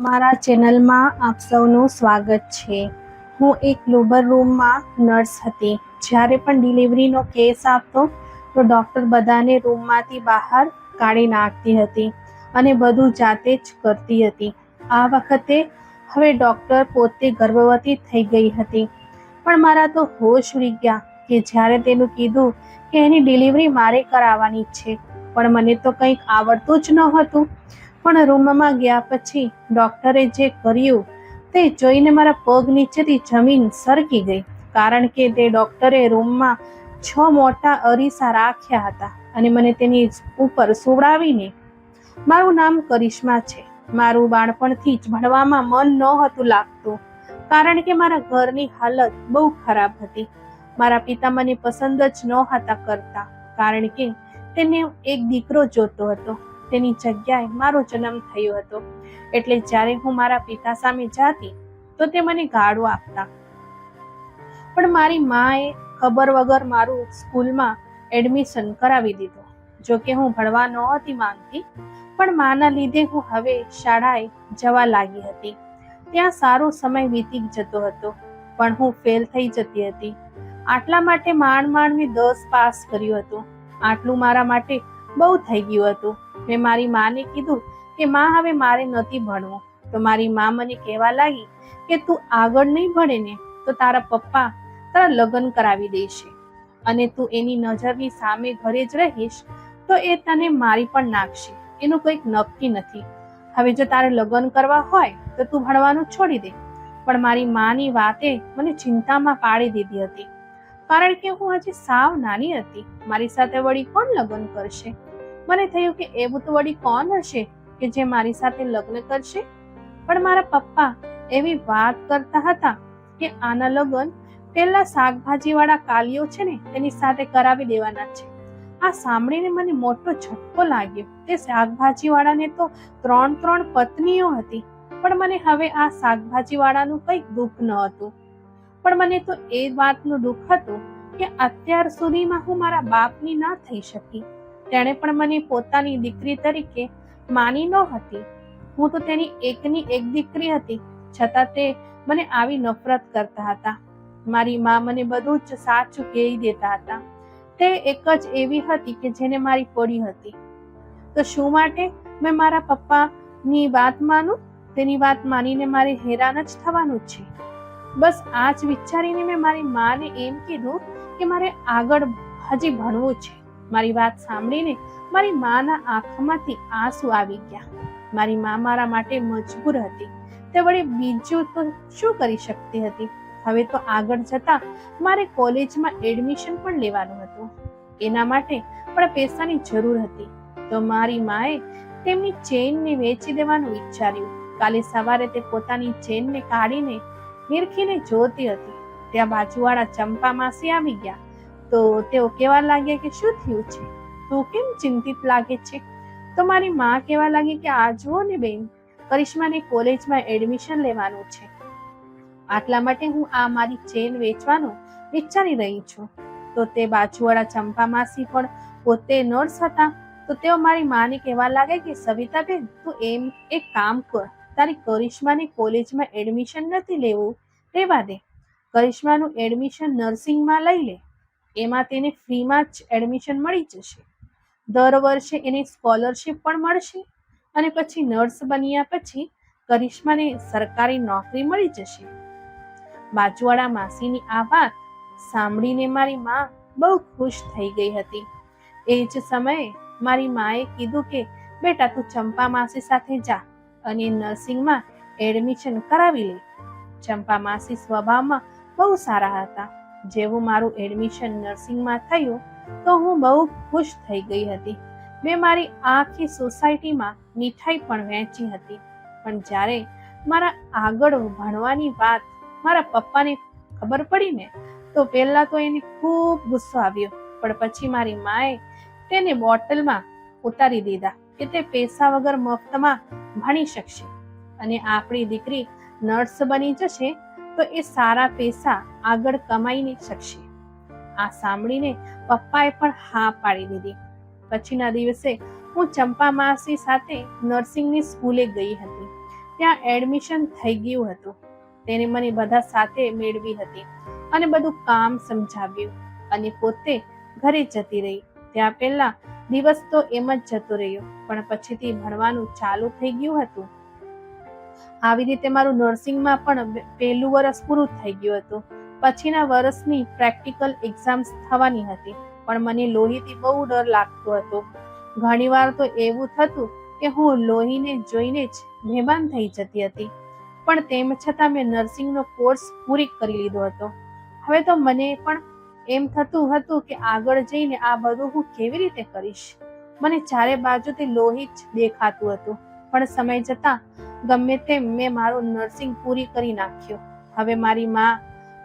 મારા ચેનલમાં આપ સૌનું સ્વાગત છે. હું એક લેબર રૂમમાં નર્સ હતી. જ્યારે પણ ડિલિવરીનો કેસ આવતો તો ડૉક્ટર બધાને રૂમમાંથી બહાર કાઢી નાખતી હતી અને બધું જાતે જ કરતી હતી. આ વખતે હવે ડૉક્ટર પોતે ગર્ભવતી થઈ ગઈ હતી, પણ મારા તો હોશ ઉડી ગયા કે જ્યારે તેનું કીધું કે એની ડિલિવરી મારે કરાવવાની છે, પણ મને તો કંઈક આવડતું જ નહોતું. પણ રૂમમાં ગયા પછી ડૉક્ટરે જે કર્યું તે જોઈને મારા પગ નીચેથી જમીન સરકી ગઈ, કારણ કે તે ડૉક્ટરે રૂમમાં 6 મોટા અરીસા રાખ્યા હતા અને મને તેની ઉપર સુવડાવીને. મારું નામ કરિશ્મા છે. મારું બાળપણથી જ ભણવામાં મન નહોતું લાગતું, કારણ કે મારા ઘરની હાલત બહુ ખરાબ હતી. મારા પિતા મને પસંદ જ નહોતા કરતા, કારણ કે તેને એક દીકરો જોતો હતો. તેની જગ્યાએ મારો જન્મ થયો હતો, એટલે જ્યારે હું મારા પિતા સામે જાતી તો તે મને ગાળો આપતા. પણ મારી માએ ખબર વગર મારું સ્કૂલમાં એડમિશન કરાવી દીધું. જોકે હું ભણવા નહોતી માંગતી, પણ માના લીધે હું હવે શાળાએ જવા લાગી હતી. ત્યાં સારો સમય વીતી જતો હતો, પણ હું ફેલ થઈ જતી હતી. આટલા માટે માંડ મેં 10 પાસ કર્યું હતું. આટલું મારા માટે બહુ થઈ ગયું હતું. મેં મારી માને કીધું કે માં, હવે મારે નથી ભણવું. તો મારી મા મને કહેવા લાગી કે તું આગળ નહીં ભણે ને તો તારા પપ્પા તારા લગ્ન કરાવી દેશે અને તું એની નજરની સામે ઘરે જ રહીશ તો એ તને મારી પણ નાખશે. એનું કંઈક નક્કી નથી. હવે જો તારે લગ્ન કરવા હોય તો તું ભણવાનું છોડી દે. પણ મારી માની વાતે મને ચિંતામાં પાડી દીધી હતી, કારણ કે હું હજી સાવ નાની હતી. મારી સાથે વળી કોણ લગ્ન કરશે? મને થયું કે એવું તો વળી કોણ હશે કે જે મારી સાથે લગ્ન કરશે? પણ મારા પપ્પા એવી વાત કરતા હતા કે આના લગ્ન પેલા શાકભાજીવાળા કાલિયો છે ને તેની સાથે કરાવી દેવાના છે. આ સાંભળીને મને મોટો ઝટકો લાગ્યો. તે શાકભાજીવાળાને તો 3 પત્નીઓ હતી, પણ મને હવે આ શાકભાજીવાળાનું કંઈક દુઃખ ન હતું. પણ મને તો એ વાતનું દુઃખ હતું કે અત્યાર સુધીમાં હું મારા બાપની ના થઈ શકી. તેણે પણ મને પોતાની દીકરી તરીકે માની નહોતી. હું તો તેની એકની એક દીકરી હતી, છતાં તે મને આવી નફરત કરતા હતા. મારી મા મને બધું જ સાચું કહી દેતા હતા. તે એક જ એવી હતી કે જેને મારી પડી હતી. તો શું માટે મેં મારા પપ્પાની વાત માનું? તેની વાત માનીને મારે હેરાન જ થવાનું છે. બસ આ જ વિચારીને મેં મારી માને એમ કીધું કે મારે આગળ હજી ભણવું છે. મારી વાત સાંભળીને મારી માના આંખમાંથી આંસુ આવી ગયા. મારી મા મારા માટે મજબૂર હતી. તે વળી બીજું તો શું કરી શકતી હતી? હવે તો આગળ જતા મારે કોલેજમાં એડમિશન પણ લેવાનું હતું. એના માટે પણ પૈસાની જરૂર હતી. તો મારી માએ તેમની ચેનને વેચી દેવાનું વિચાર્યું. કાલે સવારે તે પોતાની ચેનને કાઢીને નિરખીને જોતી હતી. ત્યાં બાજુવાળા ચંપા માસી આવી ગયા. તો તેઓ કહેવા લાગ્યા કે શું થયું છે? તું કેમ ચિંતિત લાગે છે? તો મારી મા કહેવા લાગી કે આ જુઓ ને બેન, કરિશ્માને કોલેજમાં એડમિશન લેવાનું છે. આટલા માટે હું આ મારી ચેન વેચવાનું વિચારી રહી છું. તો તે બાજુવાળા ચંપા માસી પણ પોતે નર્સ હતા. તો તેઓ મારી માને કહેવા લાગ્યા કે સવિતાબેન, તું એક કામ કર, તારી કરિશ્માને કોલેજમાં એડમિશન નથી લેવું, રહેવા દે. કરિશ્માનું એડમિશન નર્સિંગમાં લઈ લે. એમાં તેને ફ્રીમાં જ એડમિશન મળી જશે. દર વર્ષે એને સ્કોલરશિપ પણ મળશે અને પછી નર્સ બન્યા પછી કરિશ્માને સરકારી નોકરી મળી જશે. બાજુવાળા માસીની આ વાત સાંભળીને મારી મા બહુ ખુશ થઈ ગઈ હતી. એ જ સમયે મારી માએ કીધું કે બેટા, તું ચંપા માસી સાથે જા અને નર્સિંગમાં એડમિશન કરાવી લે. ચંપા માસી સ્વભાવમાં બહુ સારા હતા. જેવું મારું એડમિશન નર્સિંગમાં થયું તો હું બહુ ખુશ થઈ ગઈ હતી. મેં મારી આખી સોસાયટીમાં મીઠાઈ પણ વહેંચી હતી. પણ જ્યારે મારા આગળ ભણવાની વાત મારા પપ્પાને ખબર પડી ને તો પહેલા તો એને ખૂબ ગુસ્સો આવ્યો, પણ પછી મારી માએ તેને બોટલમાં ઉતારી દીધા કે તે પૈસા વગર મફતમાં ભણી શકશે અને આપણી દીકરી નર્સ બની જશે તો એ સારા પૈસા આગળ કમાઈ શકશે. આ સાંભળીને પપ્પાએ પણ હા પાડી દીધી. પછીના દિવસે હું ચંપા માસી સાથે નર્સિંગની સ્કૂલે ગઈ હતી. ત્યાં એડમિશન થઈ ગયું હતું. તેને મને બધા સાથે મેળવી હતી અને બધું કામ સમજાવ્યું અને પોતે ઘરે જતી રહી. ત્યાં પહેલા દિવસ તો એમ જ જતો રહ્યો, પણ પછીથી ભણવાનું ચાલુ થઈ ગયું હતું. આવી રીતે મારું નર્સિંગમાં પણ પહેલું વર્ષ પૂરું થઈ ગયું હતું. પછીના વર્ષની પ્રેક્ટિકલ એક્ઝામ્સ થવાની હતી, પણ મને લોહીથી બહુ ડર લાગતો હતો. ઘણીવાર તો એવું થતું કે હું લોહીને જોઈને જ બેભાન થઈ જતી હતી. પણ તેમ છતાં મેં નર્સિંગનો કોર્સ પૂરી કરી લીધો હતો. હવે તો મને પણ એમ થતું હતું કે આગળ જઈને આ બધું હું કેવી રીતે કરીશ. મને ચારે બાજુથી લોહી જ દેખાતું હતું. પણ સમય જતાં ગમે તેમ મેં મારું નર્સિંગ પૂરી કરી નાખ્યું. હવે મારી મા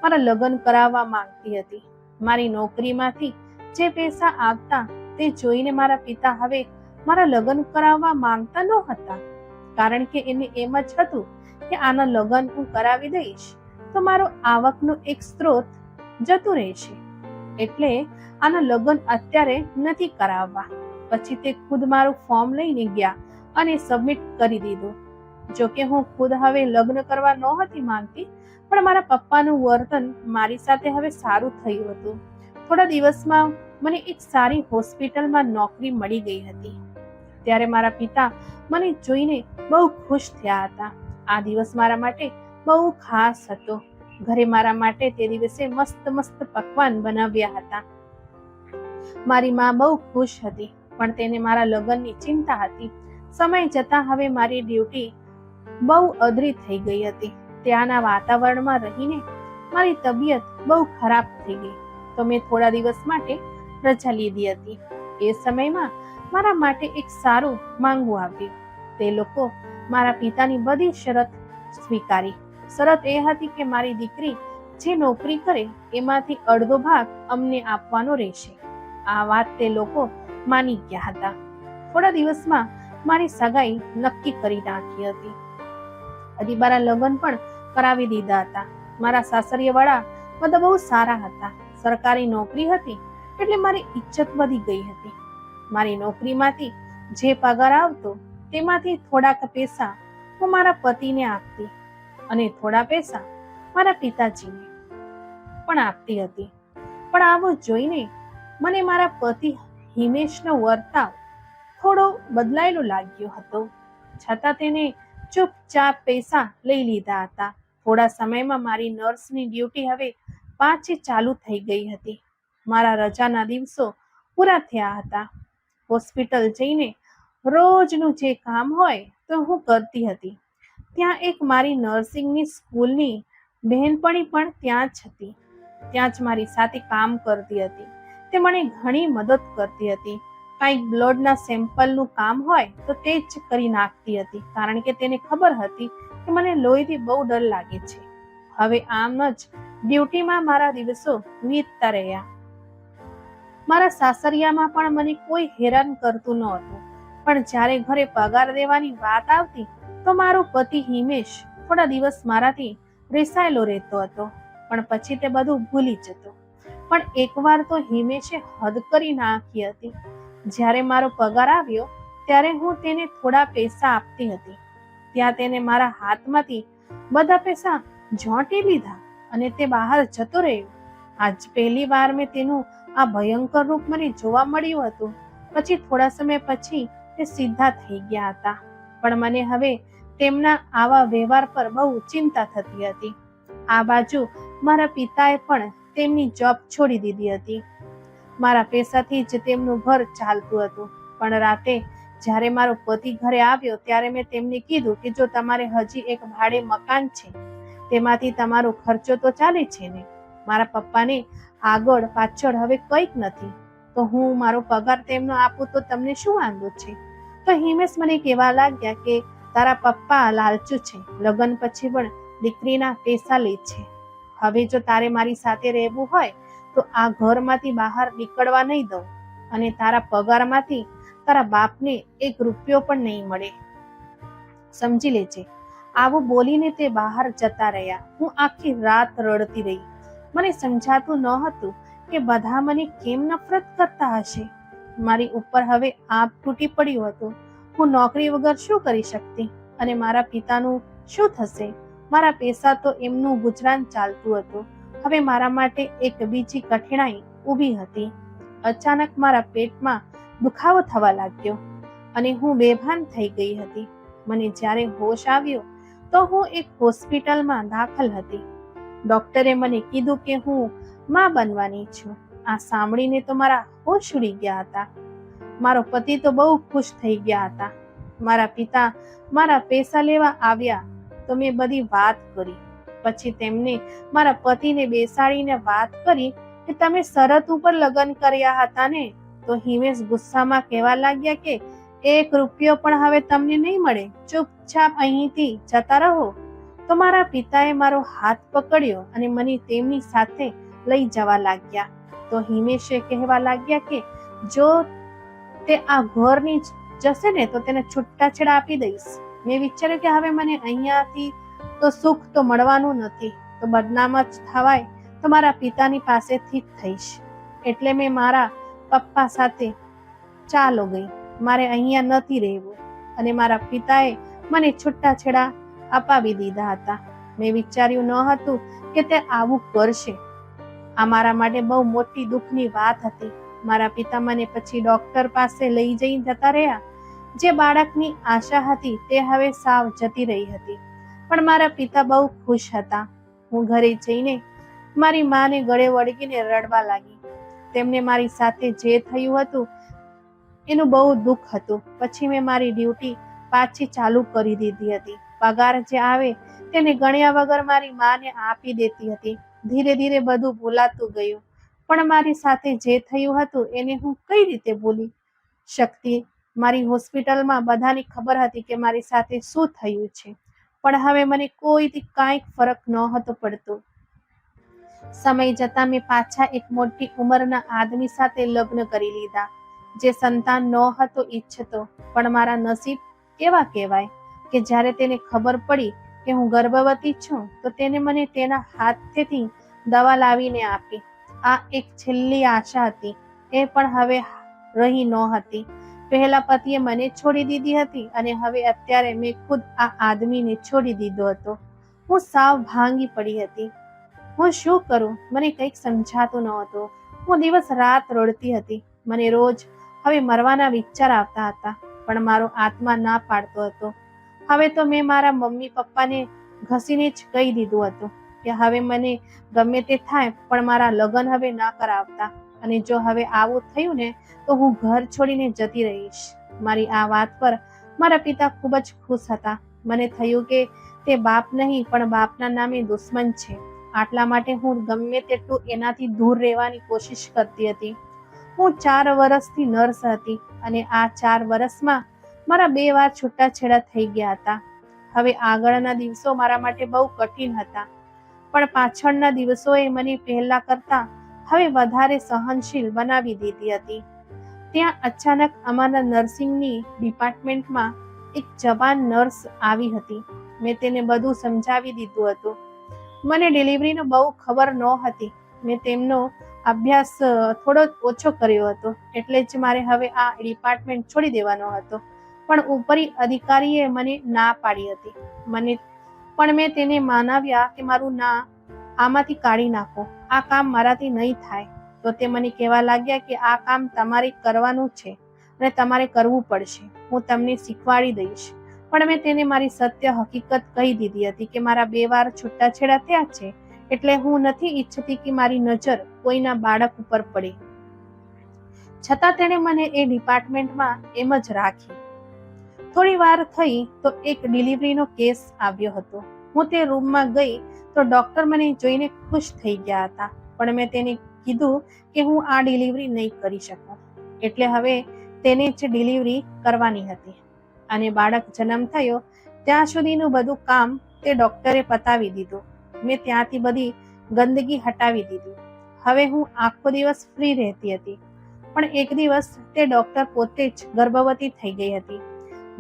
મારા લગ્ન કરાવવા માંગતી હતી. મારી નોકરીમાંથી જે પૈસા આવતા તે જોઈને મારા પિતા હવે મારા લગ્ન કરાવવા માંગતા ન હતા, કારણ કે એને એમ જ હતું કે આના લગ્ન હું કરાવી દઈશ તો મારો આવકનો એક સ્ત્રોત જતું રહેશે, એટલે આના લગ્ન અત્યારે નથી કરાવવા. પછી તે ખુદ મારું ફોર્મ લઈને ગયા અને સબમિટ કરી દીધું. જોકે હું ખુદ હવે લગ્ન કરવા નહોતી માંગતી, પણ મારા પપ્પાનું વર્તન મારી સાથે હવે સારું થયું હતું. થોડા દિવસમાં મને એક સારી હોસ્પિટલમાં નોકરી મળી ગઈ હતી. ત્યારે મારા પિતા મને જોઈને બહુ ખુશ થયા હતા. આ દિવસ મારા માટે બહુ ખાસ હતો. ઘરે મારા માટે તે દિવસે મસ્ત મસ્ત પકવાન બનાવ્યા હતા. મારી મા બહુ ખુશ હતી, પણ તેને મારા લગ્નની ચિંતા હતી. સમય જતાં હવે મારી ડ્યુટી બહુ અઘરી થઈ ગઈ હતી. ત્યાંના વાતાવરણમાં રહીને મારી તબિયત બહુ ખરાબ થઈ ગઈ, તો મેં થોડા દિવસ માટે રજા લીધી હતી. એ સમયમાં મારા માટે એક સારું માંગવું આવ્યું. તે લોકો મારા પિતાની બધી શરત સ્વીકારી. શરત એ હતી કે મારી દીકરી જે નોકરી કરે એમાંથી અડધો ભાગ અમને આપવાનો રહેશે. આ વાત તે લોકો માની ગયા હતા. થોડા દિવસમાં મારી સગાઈ નક્કી કરી નાખી હતી. હજી મારા લગ્ન પણ કરાવી દીધા હતા. મારા સાસરિયાવાળા બધા બહુ સારા હતા. સરકારી નોકરી હતી એટલે મારી ઇજ્જત વધી ગઈ હતી. મારી નોકરીમાંથી જે પગાર આવતો તેમાંથી થોડાક પૈસા હું મારા પતિને આપતી અને થોડા પૈસા મારા પિતાજીને પણ આપતી હતી. પણ આવું જોઈને મને મારા પતિ હિમેશનો વર્તાવ થોડો બદલાયેલો લાગ્યો હતો. છતાં તેને ચૂપચાપ પૈસા લઈ લીધા હતા. થોડા સમયમાં મારી નર્સની ડ્યુટી હવે પાછી ચાલુ થઈ ગઈ હતી. મારા રજાના દિવસો પૂરા થયા હતા. હોસ્પિટલ જઈને રોજનું જે કામ હોય તો હું કરતી હતી. ત્યાં એક મારી નર્સિંગની સ્કૂલની બહેનપણી પણ ત્યાં જ હતી. ત્યાં જ મારી સાથે કામ કરતી હતી. તે મને ઘણી મદદ કરતી હતી. કાંઈક બ્લડના સેમ્પલનું કામ હોય તો તે જ કરી નાખતી હતી, કારણ કે તેને ખબર હતી કે મને લોહીથી બહુ ડર લાગે છે. હવે આમ જ ડ્યુટીમાં મારા દિવસો વીતતા રહ્યા. મારા સાસરિયામાં પણ મને કોઈ હેરાન કરતું નહોતું. પણ જ્યારે ઘરે પગાર દેવાની વાત આવતી તો મારો પતિ હિમેશ થોડા દિવસ મારાથી રિસાયેલો રહેતો હતો, પણ પછી તે બધું ભૂલી જતો. પણ એકવાર તો હિમેશે હદ કરી નાખી હતી. જ્યારે મારો પગાર આવ્યો ત્યારે હું તેને થોડા પૈસા આપતી હતી. ત્યાં તેને મારા હાથમાંથી બધા પૈસા ઝોંટી લીધા અને તે બહાર જતો રહ્યો. આજ પહેલી વાર મેં તેનું આ ભયંકર રૂપ મને જોવા મળ્યું હતું. પછી થોડા સમય પછી તે સીધા થઈ ગયા હતા. પણ મને હવે તેમના આવા વ્યવહાર પર બહુ ચિંતા થતી હતી. આ બાજુ મારા પિતાએ પણ તેમની જોબ છોડી દીધી હતી. મારા પૈસાથી જ તેમનું ઘર ચાલતું હતું. પણ રાતે જ્યારે મારો પતિ ઘરે આવ્યો ત્યારે મેં તેમને કીધું કે જો તમારે હજી એક ભાડે મકાન છે તેમાંથી તમારો ખર્ચો તો ચાલે છે ને. મારા પપ્પાને આગળ પાછળ હવે કંઈક નથી, તો હું મારો પગાર તેમનો આપું તો તમને શું વાંધો છે? તો હિમેશ મને કહેવા લાગ્યા કે તારા પપ્પા લાલચુ છે, લગ્ન પછી પણ દીકરીના પૈસા લે છે. હવે જો તારે મારી સાથે રહેવું હોય તો આ ઘરમાંથી બહાર નીકળવા નહીં દઉં અને તારા પગારમાંથી તારા બાપને એક રૂપિયો પણ નહીં મળે, સમજી લેજે. આવું બોલીને તે બહાર જતા રહ્યા. હું આખી રાત રડતી રહી. મને સમજાતું ન હતું કે બધા મને કેમ નફરત કરતા હશે. મારી ઉપર હવે આપ તૂટી પડ્યું હતું. હું નોકરી વગર શું કરી શકતી? અને મારા પિતાનું શું થશે? મારા પૈસા તો એમનું ગુજરાન ચાલતું હતું. હવે મારા માટે એક બીજી કઠિનાઈ ઊભી હતી. અચાનક મારા પેટમાં દુખાવો થવા લાગ્યો અને હું બેભાન થઈ ગઈ હતી. મને જ્યારે હોશ આવ્યો તો હું એક હોસ્પિટલમાં દાખલ હતી. ડોક્ટરે મને કીધું કે હું માં બનવાની છું. આ સાંભળીને તો મારા હોશ ઉડી ગયા હતા. મારો પતિ તો બહુ ખુશ થઈ ગયા હતા. મારા પિતા મારા પૈસા લેવા આવ્યા તો મેં બધી વાત કરી. પછી તેમને મારા પતિને બેસાડીને વાત કરી કે તમે શરત ઉપર લગ્ન કર્યા હતા ને? તો હિમેશ ગુસ્સામાં કહેવા લાગ્યા કે 1 રૂપિયો પણ હવે તમને નહીં મળે, ચૂપચાપ અહીંથી જતા રહો. તો મારા પિતાએ મારો હાથ પકડ્યો અને મને તેમની સાથે લઈ જવા લાગ્યા. તો હિમેશે કહેવા લાગ્યા કે જો તે આ ઘરની જશે ને તો તેને છૂટાછેડા આપી દઈશ. મેં વિચાર્યું કે હવે મને અહીંયાથી તો સુખ તો મળવાનું નથી, તો બદનામ જ થવાય તો મારા પિતાની પાસેથી જ થઈશ. એટલે મેં મારા પપ્પા સાથે ચાલો ગઈ. મારે અહીંયા નથી રહેવું અને મારા પિતાએ મને છૂટાછેડા અપાવી દીધા હતા. મેં વિચાર્યું ન હતું કે તે આવું કરશે. આ મારા માટે બહુ મોટી દુઃખની વાત હતી. મારા પિતા મને પછી ડોક્ટર પાસે લઈ જઈ જતા રહ્યા. જે બાળકની આશા હતી તે હવે સાવ જતી રહી હતી. પણ મારા પિતા બહુ ખુશ હતા. હું ઘરે જઈને મારી માને ગળે વળગીને રડવા લાગી. તેમને મારી સાથે જે થયું હતું એનું બહુ દુઃખ હતું. પછી મેં મારી ડ્યુટી પાછી ચાલુ કરી દીધી હતી. પગાર જે આવે તેને ગણ્યા વગર મારી માને આપી દેતી હતી. ધીરે ધીરે બધું ભૂલાતું ગયું. પણ મારી સાથે જે થયું હતું એને હું કઈ રીતે ભૂલી શકતી? મારી હોસ્પિટલમાં બધાની ખબર હતી કે મારી સાથે શું થયું છે, પણ હવે મને કોઈથી કાંઈ ફરક નહોતો પડતો. સમય જતાં મેં પાછા એક મોટી ઉંમરના આદમી સાથે લગ્ન કરી લીધા, જે સંતાન નહોતો ઈચ્છતો. પણ મારા નસીબ કેવા કહેવાય કે જ્યારે તેને ખબર પડી કે હું ગર્ભવતી છું તો તેને મને તેના હાથેથી દવા લાવીને આપી. આ એક છેલ્લી આશા હતી, એ પણ હવે રહી નહોતી. પહેલા પતિએ મને છોડી દીધી હતી અને હવે અત્યારે મેં ખુદ આ આદમીને છોડી દીધો હતો. હું સાવ ભાંગી પડી હતી. હું શું કરું મને કંઈક સમજાતું નહોતું. હું દિવસ રાત રડતી હતી. મને રોજ હવે મરવાના વિચાર આવતા હતા, પણ મારો આત્મા ના પાડતો હતો. હવે તો મેં મારા મમ્મી પપ્પાને ઘસીને જ કહી દીધું હતું કે હવે મને ગમે તે થાય પણ મારા લગ્ન હવે ના કરાવતા, અને જો હવે આવું થયું ને તો હું ઘર છોડીને જતી રહીશ. મારી આ વાત પર મારા પિતા ખૂબ જ ખુશ હતા. મને થયું કે તે બાપ નહીં પણ બાપના નામે દુશ્મન છે. આટલા માટે હું ગમે તેટલું એનાથી દૂર રહેવાની કોશિશ કરતી હતી. હું 4 વર્ષથી નર્સ હતી અને આ 4 વર્ષમાં મારા 2 વાર છૂટાછેડા થઈ ગયા હતા. હવે આગળના દિવસો મારા માટે બહુ કઠિન હતા, પણ પાછળના દિવસોએ મને પહેલા કરતા હવે વધારે સહનશીલ બનાવી દીધી હતી. ત્યાં અચાનક અમારા નર્સિંગની ડિપાર્ટમેન્ટમાં એક જવાન નર્સ આવી હતી. મેં તેને બધું સમજાવી દીધું હતું. મને ડિલિવરીનો બહુ ખબર નહોતી. મેં તેમનો અભ્યાસ થોડો ઓછો કર્યો હતો, એટલે જ મારે હવે આ ડિપાર્ટમેન્ટ છોડી દેવાનો હતો. પણ ઉપરી અધિકારીએ મને ના પાડી હતી. પણ મેં તેને મનાવ્યા કે મારું ના આમાંથી કાઢી નાખો, આ કામ મારાથી નહીં થાય. તો તે મને કહેવા લાગ્યા કે આ કામ તમારે કરવાનું છે અને તમારે કરવું પડશે. હું તમને શીખવાડી દઈશ. પણ મેં તેને મારી સત્ય હકીકત કહી દીધી હતી કે મારા 2 વાર છૂટાછેડા થયા છે, એટલે હું નથી ઈચ્છતી કે મારી નજર કોઈના બાળક ઉપર પડે. છતાં તેણે મને એ ડિપાર્ટમેન્ટમાં એમ જ રાખી. થોડી વાર થઈ તો એક ડિલિવરીનો કેસ આવ્યો હતો. હું તે રૂમમાં ગઈ તો ડોક્ટર મને જોઈને ખુશ થઈ ગયા હતા, પણ મેં તેને કીધું કે હું આ ડિલિવરી નહીં કરી શકું. એટલે હવે તેને જ ડિલિવરી કરવાની હતી અને બાળક જન્મ થયો ત્યાં સુધીનું બધું કામ તે ડોક્ટરે પતાવી દીધું. મેં ત્યાંથી બધી ગંદકી હટાવી દીધી. હવે હું આખો દિવસ ફ્રી રહેતી હતી. પણ એક દિવસ તે ડોક્ટર પોતે જ ગર્ભવતી થઈ ગઈ હતી.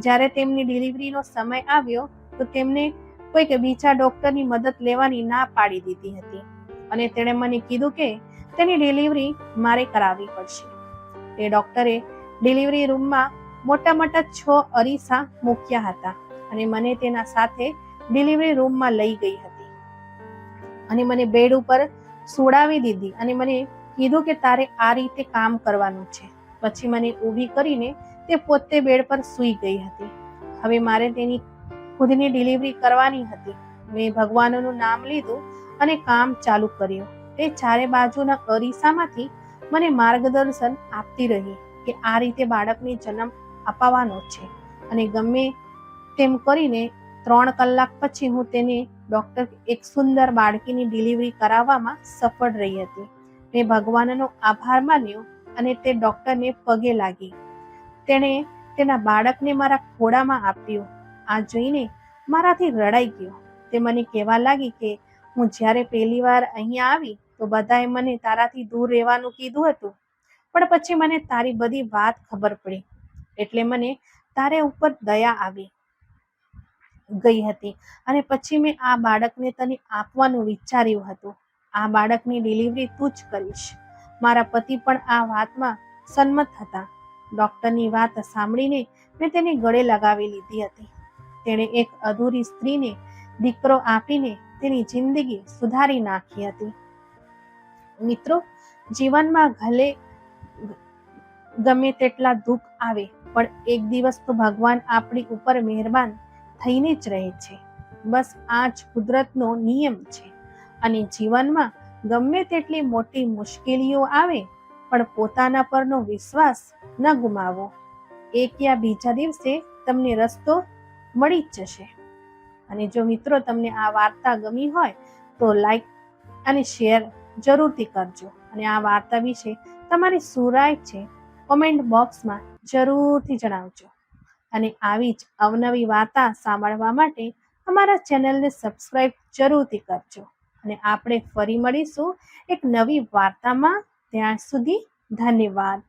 જ્યારે તેમની ડિલિવરીનો સમય આવ્યો તો તેમને કોઈક બીજા ડોક્ટરની મદદ લેવાની ના પાડી દીધી હતી અને તેણે મને કીધું કે તેની ડિલિવરી મારે કરાવવી પડશે. તે ડોક્ટરે ડિલિવરી રૂમમાં મોટા મોટા 6 અરીસા મૂક્યા હતા અને મને તેના સાથે ડિલિવરી રૂમમાં લઈ ગઈ હતી અને મને બેડ ઉપર સુડાવી દીધી અને મને કીધું કે તારે આ રીતે કામ કરવાનું છે. પછી મને ઊભી કરીને તે પોતે બેડ પર સૂઈ ગઈ હતી. હવે મારે તેની ખુદની ડિલિવરી કરવાની હતી. મેં ભગવાનનું નામ લીધું અને કામ ચાલુ કર્યું. તે ચારે બાજુના અરીસામાંથી મને માર્ગદર્શન આપતી રહી કે આ રીતે બાળકને જન્મ અપાવવાનો છે અને ગમે તેમ કરીને 3 કલાક પછી હું તેને ડૉક્ટર એક સુંદર બાળકીની ડિલિવરી કરાવવામાં સફળ રહી હતી. મેં ભગવાનનો આભાર માન્યો અને તે ડૉક્ટરને પગે લાગી. તેણે તેના બાળકને મારા ખોળામાં આપ્યું. આ જોઈને મારાથી રડાઈ ગયો. તે મને કહેવા લાગી કે હું જ્યારે પહેલી વાર અહીંયા આવી તો બધાએ મને તારાથી દૂર રહેવાનું કીધું હતું, પણ પછી મને તારી બધી વાત ખબર પડી એટલે મને તારે ઉપર દયા આવી ગઈ હતી અને પછી મેં આ બાળકને તને આપવાનું વિચાર્યું હતું. આ બાળકની ડિલિવરી તું જ કરીશ. મારા પતિ પણ આ વાતમાં સંમત હતા. ડૉક્ટરની વાત સાંભળીને મેં તેને ગળે લગાવી લીધી હતી. તેણે એક અધૂરી સ્ત્રીને દીકરો આપીને તેની જિંદગી સુધારી નાખી હતી. મિત્રો, જીવનમાં ગમે તેટલા દુઃખ આવે પણ એક દિવસ તો ભગવાન આપણી ઉપર મહેરબાન થઈને જ રહે છે. બસ આ જ કુદરતનો નિયમ છે. અને જીવનમાં ગમે તેટલી મોટી મુશ્કેલીઓ આવે પણ પોતાના પરનો વિશ્વાસ ન ગુમાવો. એક યા બીજા દિવસે તમને રસ્તો મળી જ જશે. અને જો મિત્રો તમને આ વાર્તા ગમી હોય તો લાઈક અને શેર જરૂરથી કરજો. અને આ વાર્તા વિશે તમારી શું રાય છે કોમેન્ટ બોક્સમાં જરૂરથી જણાવજો. અને આવી જ અવનવી વાર્તા સાંભળવા માટે અમારા ચેનલને સબસ્ક્રાઈબ જરૂરથી કરજો. અને આપણે ફરી મળીશું એક નવી વાર્તામાં. ત્યાં સુધી ધન્યવાદ.